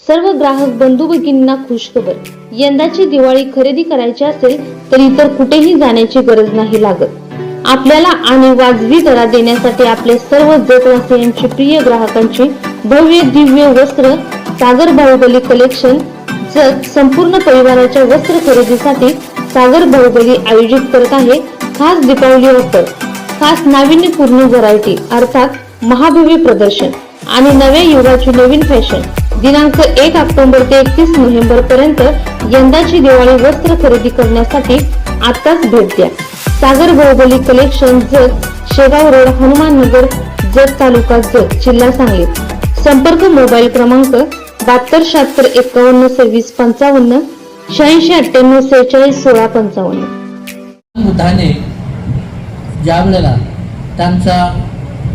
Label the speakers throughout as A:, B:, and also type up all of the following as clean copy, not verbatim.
A: सर्व ग्राहक बंधू भगिनींना खुशखबर, यंदाची दिवाळी खरेदी करायची असेल तर इतर कुठेही जाण्याची गरज नाही लागत। आपल्याला आणि वाजवी दरात देण्यासाठी आपले सर्व जगवासियांची प्रिय ग्राहकांची भव्य दिव्य वस्त्र सागर बाहुबली कलेक्शन जग संपूर्ण परिवाराच्या वस्त्र खरेदीसाठी सागर बाहुबली आयोजित करत आहे खास दीपावली ऑफर। खास नाविन्यपूर्ण व्हरायटी अर्थात महाभव्य प्रदर्शन आणि नव्या युगाची नवीन फॅशन दिनांक 1 ऑक्टोबर ते 31 नोव्हेंबर पर्यंत यंदाची दिवाळी वस्त्र खरेदी करण्यासाठी आताच भेट द्या। सागर बाहुबली कलेक्शन जग, शेगाव रोड, हनुमान नगर, जत तालुका जत, जिल्हा सांगली। संपर्क मोबाईल क्रमांक 72 76 51 26 55 86 98 46 16 55।
B: बुद्धाने ज्या वेळेला त्यांचा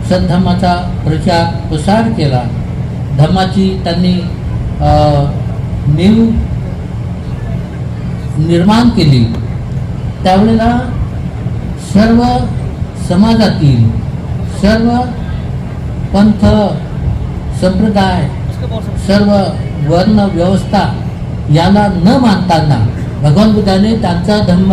B: सद्धर्माचा प्रसार केला, धर्माची त्यांनी नीव निर्माण केली, त्यावेळेला सर्व समाजातील सर्व पंथ संप्रदाय सर्व वर्ण व्यवस्था याला न मानताना भगवान बुद्धाने त्यांचा धर्म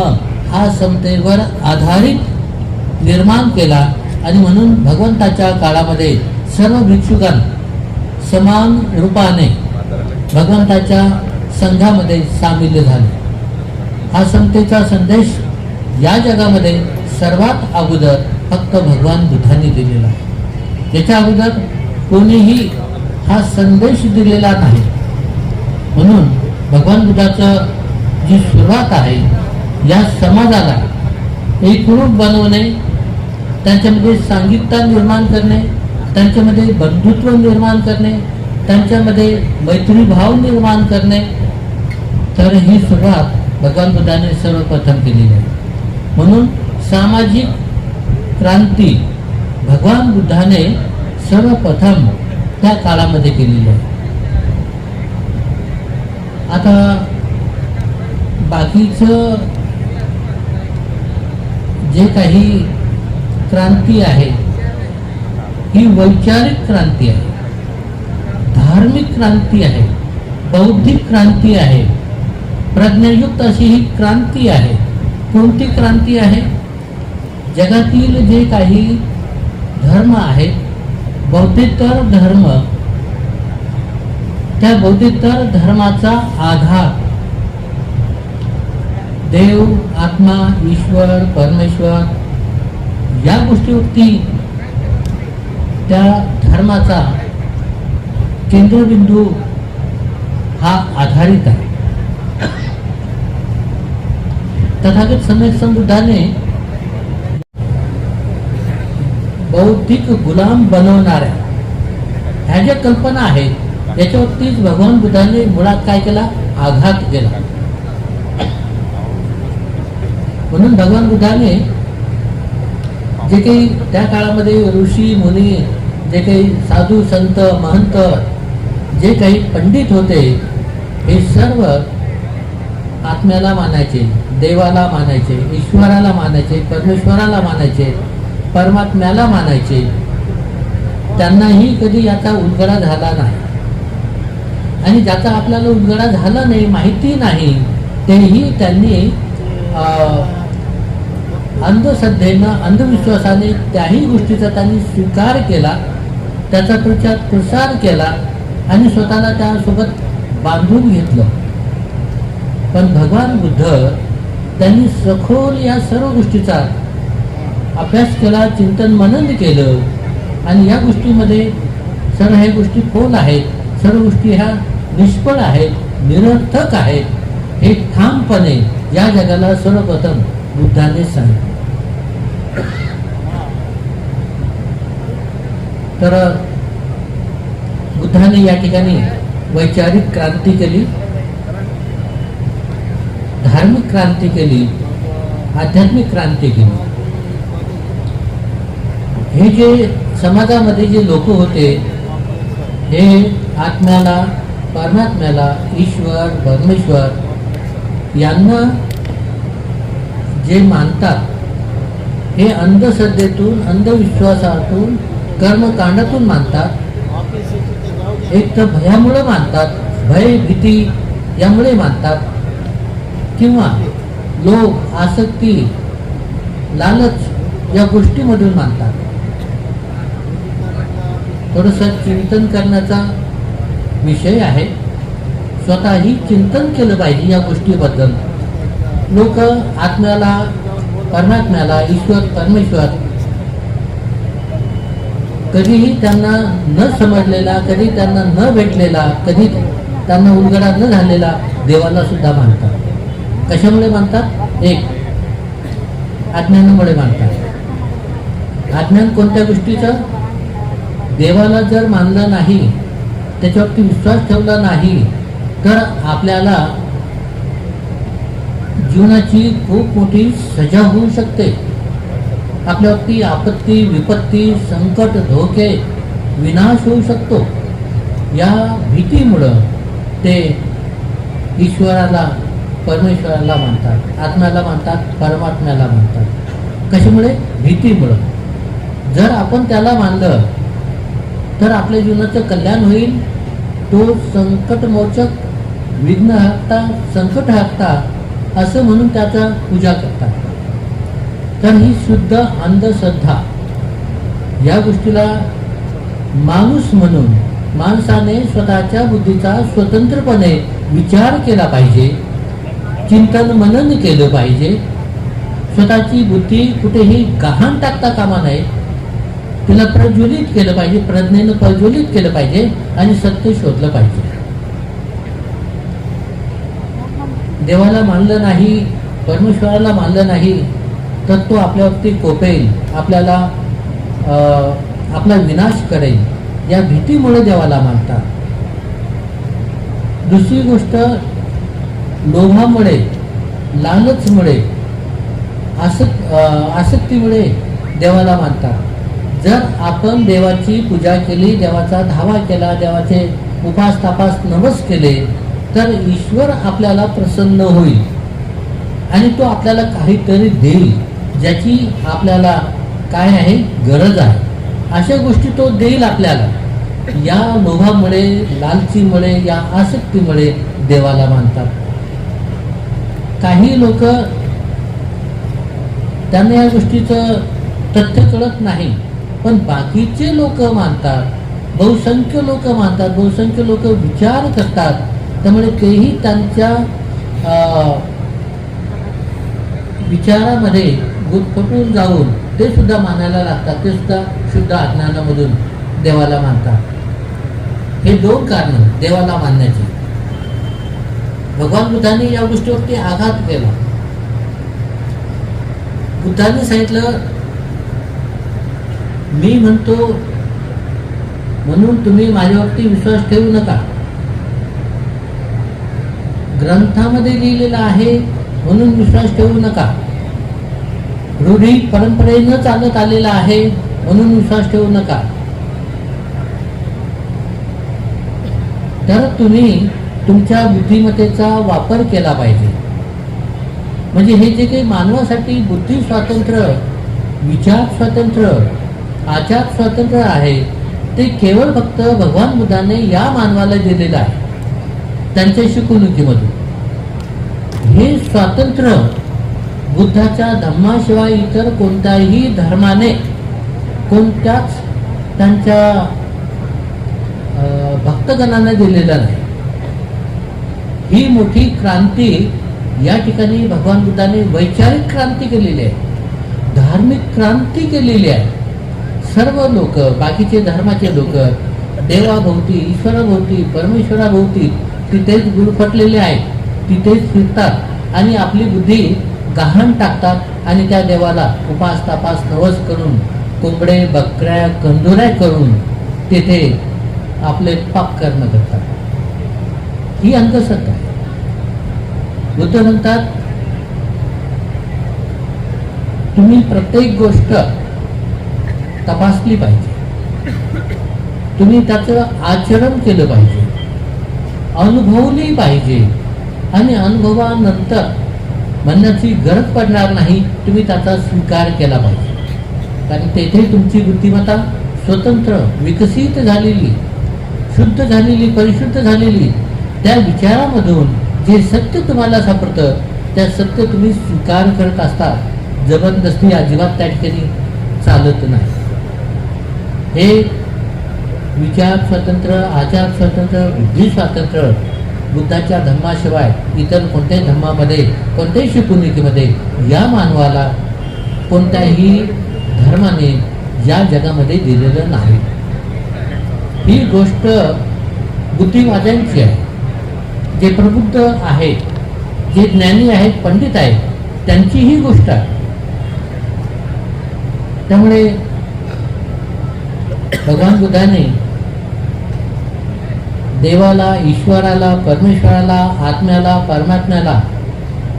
B: हा समतेवर आधारित निर्माण केला आणि म्हणून भगवंताच्या काळामध्ये सर्व भिक्षुकांना समान रूपाने भगवंताच्या संघामध्ये सामील झाले। हा समतेचा संदेश या जगामध्ये सर्वात अगोदर फक्त भगवान बुद्धांनी दिलेला आहे। याच्या अगोदर कोणीही हा संदेश दिलेला नाही। म्हणून भगवान बुद्धाचं जी सुरुवात आहे या समाजाला एकरूप बनवणे, त्यांच्यामध्ये सांघिकता निर्माण करणे, त्यांच्यामध्ये बंधुत्व निर्माण करणे, त्यांच्यामध्ये मैत्रीभाव निर्माण करणे, तर ही सुरुवात भगवान बुद्धाने सर्वप्रथम केलेली आहे। म्हणून सामाजिक क्रांती भगवान बुद्धाने सर्वप्रथम त्या काळामध्ये केलेली आहे। आता बाकीचं जे काही क्रांती आहे ही वैचारिक क्रांती आहे, धार्मिक क्रांती आहे, बौद्धिक क्रांती आहे, प्रज्ञायुक्त अशी ही क्रांती आहे। कोणती क्रांती आहे? जगातील जे काही धर्म आहेत, बौद्धिकतर धर्म, त्या बौद्धिकतर धर्माचा आधार देव, आत्मा, ईश्वर, परमेश्वर या गोष्टीवरती त्या धर्माचा केंद्रबिंदू हा आधारित आहे। तथागत समर्थ बुद्धाने बौद्धिक गुलाम बनवणाऱ्या ह्या ज्या कल्पना आहेत याच्यावरतीच भगवान बुद्धाने मुळात काय केला? आघात केला। म्हणून भगवान बुद्धाने जे काही त्या काळामध्ये ऋषी मुनी, जे काही साधू संत महंत, जे काही पंडित होते, हे सर्व आत्म्याला मानायचे, देवाला मानायचे, ईश्वराला मानायचे, परमेश्वराला मानायचे, परमात्म्याला मानायचे। त्यांनाही कधी याचा उलगडा झाला नाही आणि ज्याचा आपल्याला उलगडा झाला नाही, माहिती नाही, तेही त्यांनी अंधश्रद्धेनं, अंधविश्वासाने त्याही गोष्टीचा त्यांनी स्वीकार केला, त्याचा प्रसार केला आणि स्वतःला त्यासोबत बांधून घेतलं। पण भगवान बुद्ध त्यांनी सखोल या सर्व गोष्टीचा अभ्यास केला, चिंतन मनन केलं आणि या गोष्टीमध्ये सर्व ह्या गोष्टी खोल आहेत, सर्व गोष्टी ह्या निष्फळ आहेत, निरर्थक आहेत, हे ठामपणे या जगाला सर्वप्रथम बुद्धाने सांगितलं। तर बुद्धाने या ठिकाणी वैचारिक क्रांती केली, धार्मिक क्रांती केली, आध्यात्मिक क्रांती केली। हे जे समाजामध्ये जे लोक होते, हे आत्म्याला, परमात्म्याला, ईश्वर, परमेश्वर यांना जे मानतात, हे अंधश्रद्धेतून, अंधविश्वासातून, कर्मकांडातून मानतात। एक तर भयामुळे मानतात भय भीती यामुळे मानतात, किंवा लोभ आसक्ती लालच या गोष्टीमधून मानतात. थोडंसं चिंतन करण्याचा विषय आहे. स्वतःही चिंतन केलं पाहिजे या गोष्टीबद्दल. लोक आत्म्याला, परमात्म्याला, ईश्वर परमेश्वर कधीही त्यांना न समजलेला, कधी त्यांना न भेटलेला, कधी त्यांना उलगडा न झालेला देवाला सुद्धा मानतात. कशामुळे मानतात? एक, अज्ञानामुळे मानतात. अज्ञान कोणत्या गोष्टीचं? देवाला जर मानलं नाही, त्याच्यावरती विश्वास ठेवला नाही, तर आपल्याला जीवनाची खूप मोठी सजा होऊ शकते. आपल्यावरती आपत्ती, विपत्ती, संकट, धोके, विनाश होऊ शकतो. या भीतीमुळं ते ईश्वराला, परमेश्वराला मानतात, आत्म्याला मानतात, परमात्म्याला मानतात. कशामुळे? भीतीमुळं. जर आपण त्याला मानलं तर आपल्या जीवनाचं कल्याण होईल. तो संकटमोचक, विघ्नहर्ता, संकटहर्ता असं म्हणून त्याचा पूजा करतात. तर ही शुद्ध अंधश्रद्धा. या गोष्टीला माणूस म्हणून माणसाने स्वतःच्या बुद्धीचा स्वतंत्रपणे विचार केला पाहिजे, चिंतन मनन केलं पाहिजे. स्वतःची बुद्धी कुठेही गहाण टाकता कामा नये. तिला प्रज्वलित केलं पाहिजे, प्रज्ञेनं प्रज्वलित केलं पाहिजे आणि सत्य शोधलं पाहिजे. देवाला मानलं नाही, परमेश्वराला मानलं नाही तर तो आपल्यावरती कोपेल, आपल्याला आपला विनाश करेल. या भीतीमुळे देवाला मानतात. दुसरी गोष्ट, लोभामुळे, लालचमुळे, आसक्तीमुळे देवाला मानतात. जर आपण देवाची पूजा केली, देवाचा धावा केला, देवाचे उपास तापास नवस केले, तर ईश्वर आपल्याला प्रसन्न होईल आणि तो आपल्याला काहीतरी देईल, ज्याची आपल्याला काय आहे, गरज आहे. अशा गोष्टी तो देईल आपल्याला. या लोभामुळे, लालचीमुळे, या आसक्तीमुळे देवाला मानतात. काही लोक, त्यांना या गोष्टीचं तथ्य कळत नाही, पण बाकीचे लोक मानतात. बहुसंख्य लोक मानतात, बहुसंख्य लोक विचार करतात. त्यामुळे तेही त्यांच्या विचारामध्ये गुदफटून जाऊन ते सुद्धा मानायला लागतात. ते सुद्धा शुद्ध अज्ञानामधून देवाला मानतात. हे दोन कारण देवाला मानण्याची. भगवान बुद्धांनी या गोष्टीवरती आघात केला. बुद्धांनी सांगितलं, मी म्हणतो म्हणून तुम्ही माझ्यावरती विश्वास ठेवू नका. ग्रंथामध्ये लिहिलेलं आहे म्हणून विश्वास ठेवू नका. रूढी परंपरेनं चालत आलेला आहे म्हणून विश्वास ठेवू नका. तर तुम्ही तुमच्या बुद्धिमत्तेचा वापर केला पाहिजे. म्हणजे हे जे काही मानवासाठी बुद्धी स्वातंत्र्य, विचार स्वातंत्र्य, आचार स्वातंत्र्य आहे, ते केवळ फक्त भगवान बुद्धाने या मानवाला दिलेलं आहे, त्यांच्या शिकवणुकीमधून. हे स्वातंत्र्य बुद्धाच्या धम्माशिवाय इतर कोणत्याही धर्माने, कोणत्याच त्यांच्या भक्तगणांना दिलेलं नाही. ही मोठी क्रांती या ठिकाणी भगवान बुद्धाने वैचारिक क्रांती केलेली आहे, धार्मिक क्रांती केलेली आहे. सर्व लोक, बाकीचे धर्माचे लोक देवाभोवती, ईश्वराभोवती, परमेश्वराभोवती तिथेच गुरफटलेले आहेत, तिथेच फिरतात आणि आपली बुद्धी गहाण टाकतात आणि त्या देवाला उपास तापास नवस करून, कोंबडे, बकऱ्या, कंदुऱ्या करून तिथे आपले पाप कर्म करतात. ही अंधश्रद्धा आहे. बुद्ध म्हणतात, तुम्ही प्रत्येक गोष्ट तपासली पाहिजे, तुम्ही त्याचं आचरण केलं पाहिजे, अनुभवली पाहिजे आणि अनुभवानंतर म्हणण्याची गरज पडणार नाही, तुम्ही त्याचा स्वीकार केला पाहिजे. कारण तेथे तुमची बुद्धिमत्ता स्वतंत्र, विकसित झालेली, शुद्ध झालेली, परिशुद्ध झालेली त्या विचारामधून जे सत्य तुम्हाला सापडतं त्या सत्य तुम्ही स्वीकार करत असता. जबरदस्ती अजिबात त्या ठिकाणी चालत नाही. हे विचार स्वातंत्र्य, आचार स्वातंत्र्य, बुद्धी स्वातंत्र्य बुद्धाच्या धर्माशिवाय इतर कोणत्याही धर्मामध्ये, कोणत्याही शिकवणुकीमध्ये या मानवाला कोणत्याही धर्माने या जगामध्ये दिलेलं नाही. ही गोष्ट बुद्धिवाद्यांची आहे. जे प्रबुद्ध आहेत, जे ज्ञानी आहेत, पंडित आहेत, त्यांची ही गोष्ट आहे. त्यामुळे भगवान बुद्धाने देवाला, ईश्वराला, परमेश्वराला, आत्म्याला, परमात्म्याला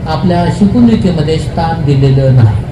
B: आपल्या शिकवणुकीमध्ये स्थान दिलेलं नाही.